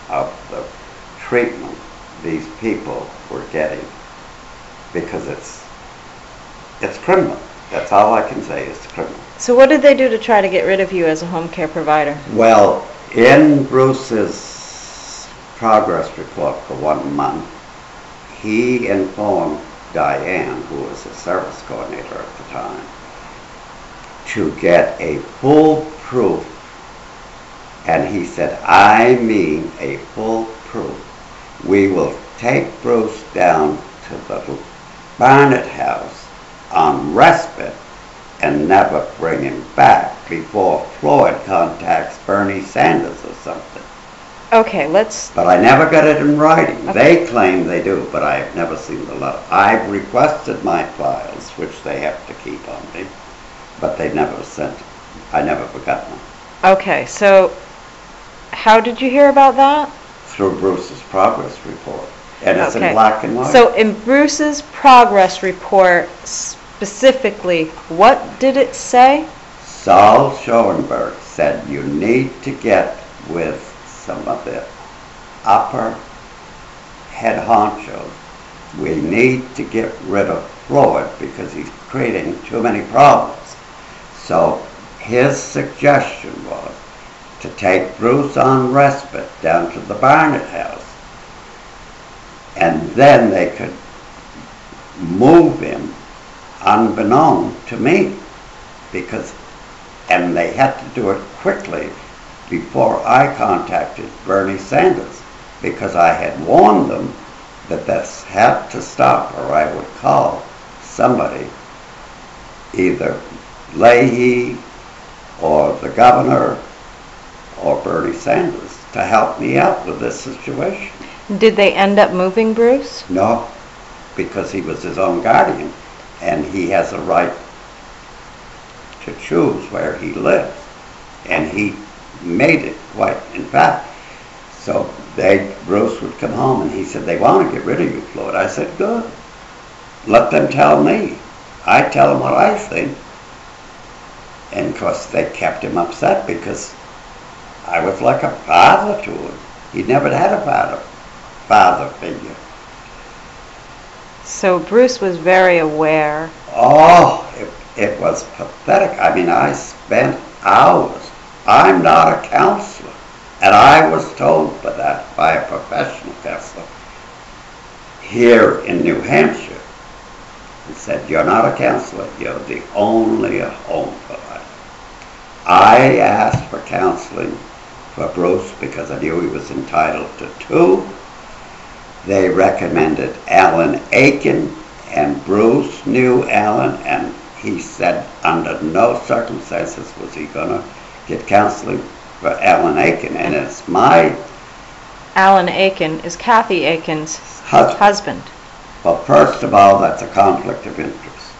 of the treatment these people were getting, because it's criminal. That's all I can say, it's criminal. So what did they do to try to get rid of you as a home care provider? Well, in Bruce's progress report for 1 month, he informed Diane, who was the service coordinator at the time, to get a full proof, and he said, I mean a full proof. We will take Bruce down to the Barnett house on respite and never bring him back before Floyd contacts Bernie Sanders or something. Okay, let's... But I never got it in writing. Okay. They claim they do, but I have never seen the letter. I've requested my files, which they have to keep on me, but they never sent it. I never got them. Okay, so how did you hear about that? Through Bruce's progress report. And it's in Okay. black and white. So in Bruce's progress report, specifically, what did it say? Saul Schoenberg said you need to get with some of the upper head honchos. We need to get rid of Floyd because he's creating too many problems. So his suggestion was to take Bruce on respite down to the Barnett house, and then they could move him unbeknown to me, and they had to do it quickly before I contacted Bernie Sanders, because I had warned them that this had to stop or I would call somebody, either Leahy or the governor or Bernie Sanders, to help me out with this situation. Did they end up moving Bruce? No, because he was his own guardian, and he has a right to choose where he lives. And he made it quite, in fact, so Bruce would come home and he said, they want to get rid of you, Floyd. I said, good. Let them tell me. I tell them what I think. And of course they kept him upset because I was like a father to him. He never had a father figure. So Bruce was very aware. Oh, it was pathetic. I mean, I spent hours. I'm not a counselor. And I was told for that by a professional counselor here in New Hampshire. He said, you're not a counselor, you're the only home provider. I asked for counseling for Bruce because I knew he was entitled to 2. They recommended Alan Aiken, and Bruce knew Alan, and he said under no circumstances was he going to get counseling for Alan Aiken, and it's my... Alan Aiken is Kathy Aiken's husband. Well, first of all, that's a conflict of interest.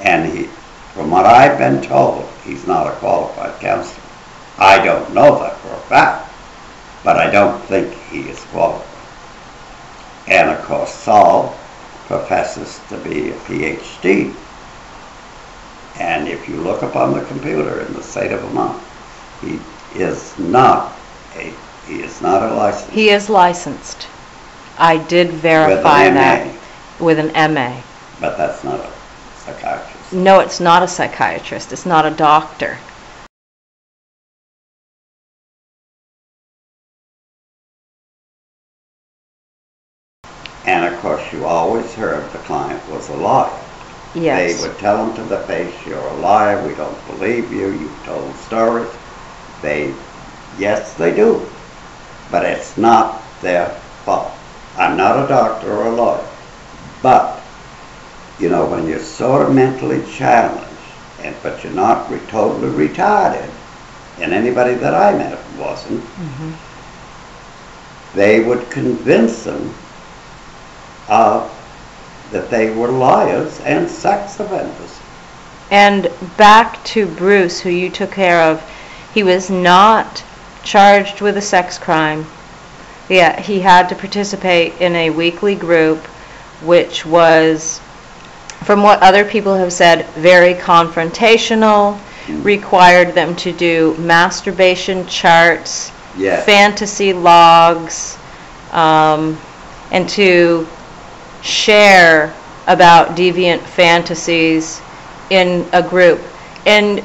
And from what I've been told, he's not a qualified counselor. I don't know that for a fact, but I don't think he is qualified. And of course, Saul professes to be a PhD. And if you look up on the computer in the state of Vermont, he is not a licensed. He is licensed. I did verify that with an MA. But that's not a psychiatrist. No, it's not a psychiatrist. It's not a doctor. And of course, you always heard the client was a liar. Yes. They would tell him to the face, you're a liar, we don't believe you, you've told stories. Yes, they do. But it's not their fault. I'm not a doctor or a lawyer. But, you know, when you're sort of mentally challenged, but you're not totally retarded, and anybody that I met wasn't, they would convince them that they were liars and sex offenders. And back to Bruce, who you took care of, he was not charged with a sex crime. Yeah, he had to participate in a weekly group, which was, from what other people have said, very confrontational, required them to do masturbation charts Yes. fantasy logs, and to share about deviant fantasies in a group. And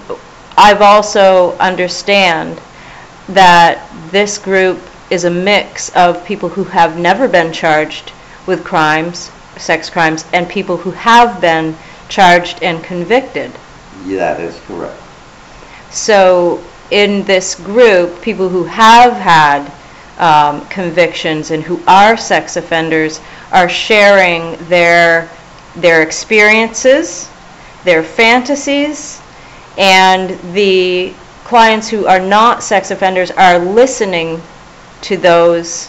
I've also understand that this group is a mix of people who have never been charged with crimes, sex crimes, and people who have been charged and convicted. Yeah, that is correct. So in this group, people who have had convictions and who are sex offenders are sharing their experiences, their fantasies, and the clients who are not sex offenders are listening to those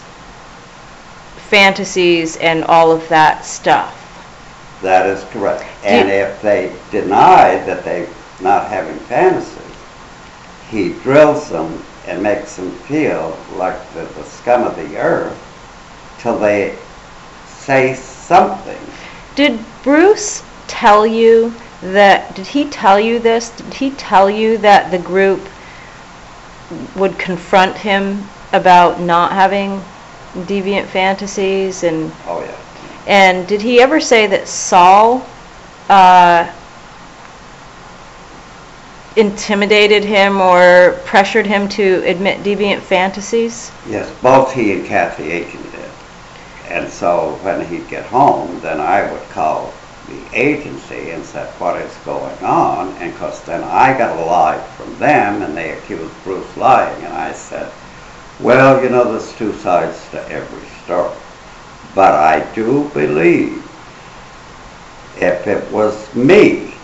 fantasies and all of that stuff. That is correct. And if they deny that they're not having fantasies, he drills them and makes them feel like they're the scum of the earth till they say something. Did Bruce tell you that, did he tell you this? Did he tell you that the group would confront him about not having deviant fantasies? And Oh, yeah. and did he ever say that Saul intimidated him or pressured him to admit deviant fantasies? Yes, both he and Kathy Aiken did. And so when he'd get home, then I would call the agency and say, what is going on? And because then I got a lie from them, and they accused Bruce lying. And I said, well, you know, there's two sides to every story. But I do believe if it was me,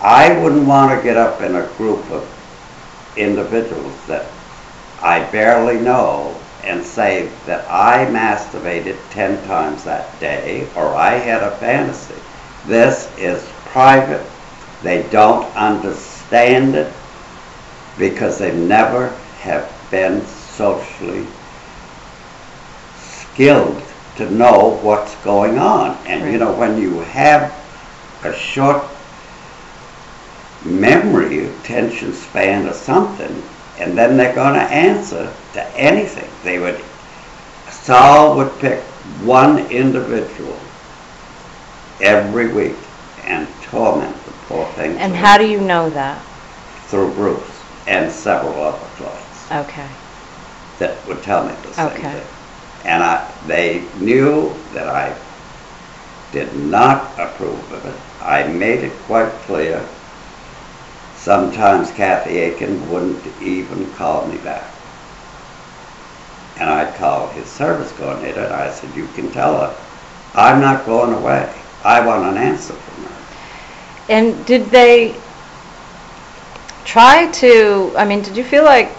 I wouldn't want to get up in a group of individuals that I barely know and say that I masturbated 10 times that day or I had a fantasy. This is private. They don't understand it because they never have been socially skilled to know what's going on. And Right. you know, when you have a short memory, attention span or something, and then they're going to answer to anything. Saul would pick one individual every week and torment the poor thing. And how do you know that? Through Bruce and several other clients Okay. that would tell me the same Okay. thing. And they knew that I did not approve of it. I made it quite clear. Sometimes Kathy Aiken wouldn't even call me back. And I'd call his service coordinator and I said, you can tell her, I'm not going away. I want an answer from her. And did they try to, I mean, did you feel like,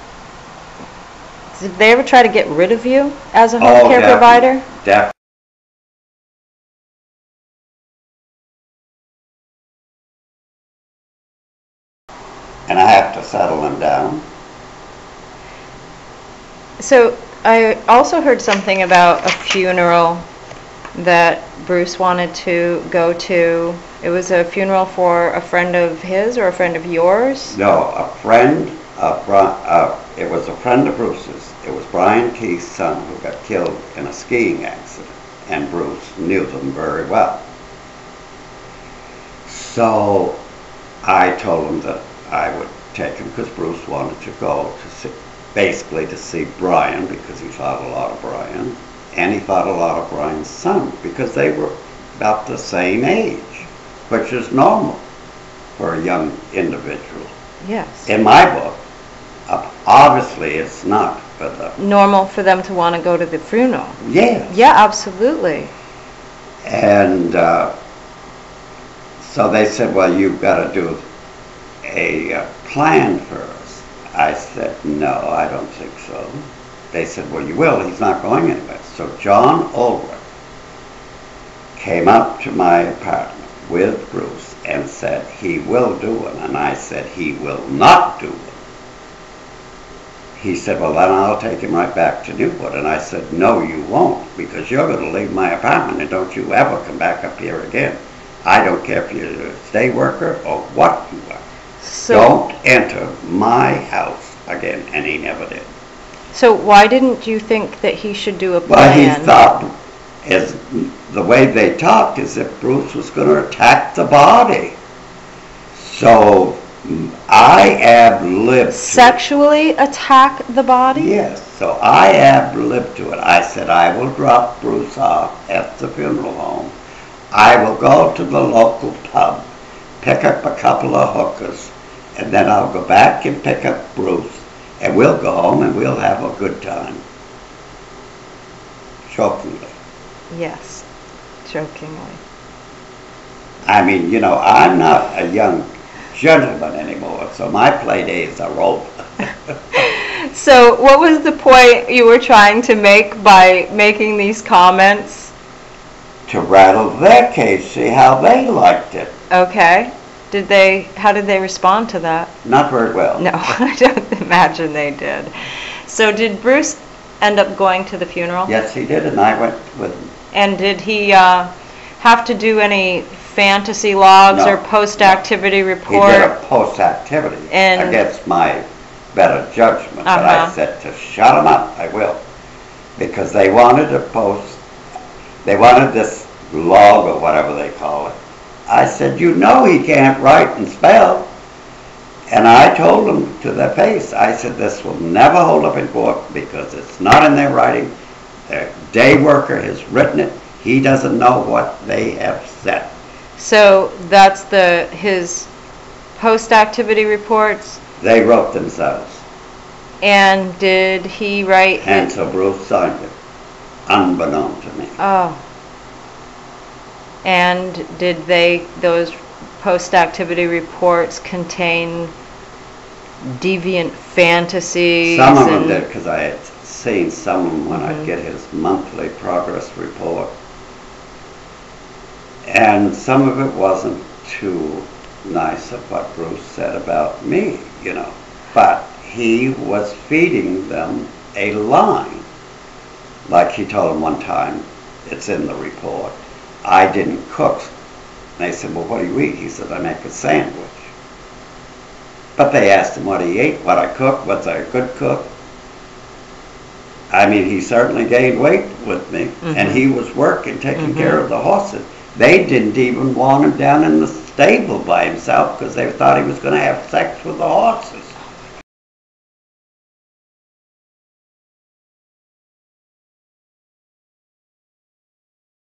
did they ever try to get rid of you as a home care provider? Definitely. And I have to settle them down. So I also heard something about a funeral that Bruce wanted to go to. It was a funeral for a friend of his or a friend of yours? No, a friend of, it was a friend of Bruce's. It was Brian Keith's son who got killed in a skiing accident, and Bruce knew them very well. So I told him that I would take him because Bruce wanted to go to see, basically to see Brian because he thought a lot of Brian, and he thought a lot of Brian's son because they were about the same age, which is normal for a young individual. Yes. In my book, obviously it's not for the... Normal for them to want to go to the funeral. Yes. Yeah, absolutely. And so they said, well, you've got to do a plan first. I said, no, I don't think so. They said, well, you will. He's not going anywhere. So John Ulrich came up to my apartment with Bruce and said, he will do it. And I said, he will not do it. He said, well, then I'll take him right back to Newport. And I said, no, you won't, because you're going to leave my apartment and don't you ever come back up here again. I don't care if you're a stay worker or what you are. So, Don't enter my house again. And he never did. So why didn't you think that he should do a Well, he plan? thought, as the way they talked, as if Bruce was going to attack the body. So I ad-libbed. Sexually attack the body? Yes, so I ad-libbed to it. I said, I will drop Bruce off at the funeral home. I will go to the local pub, pick up a couple of hookers, and then I'll go back and pick up Bruce, and we'll go home and we'll have a good time. Jokingly. Yes, jokingly. I mean, you know, I'm not a young gentleman anymore, so my play days are over. So what was the point you were trying to make by making these comments? To rattle their cage, see how they liked it. Okay. How did they respond to that? Not very well. No, I don't imagine they did. So did Bruce end up going to the funeral? Yes, he did, and I went with him. And did he have to do any fantasy logs No. or post-activity He report? did a post-activity And- against my better judgment, but I Uh-huh. said to shut him up, I will. Because they wanted they wanted this log or whatever they call it. I said, you know he can't write and spell. And I told them to their face, I said, this will never hold up in court because it's not in their writing. Their day worker has written it. He doesn't know what they have said. So that's his post-activity reports. They wrote themselves. And did he write And so Bruce signed it, unbeknown to me. Oh. And did those post-activity reports contain deviant fantasies? Some of them did, because I had seen some of them when I'd get his monthly progress report. And some of it wasn't too nice of what Bruce said about me, you know. But he was feeding them a line. Like he told them one time, it's in the report, I didn't cook. And they said, well, what do you eat? He said, I make a sandwich. But they asked him what he ate, what I cooked, was I a good cook? I mean, he certainly gained weight with me, and he was working, taking care of the horses. They didn't even want him down in the stable by himself because they thought he was going to have sex with the horses.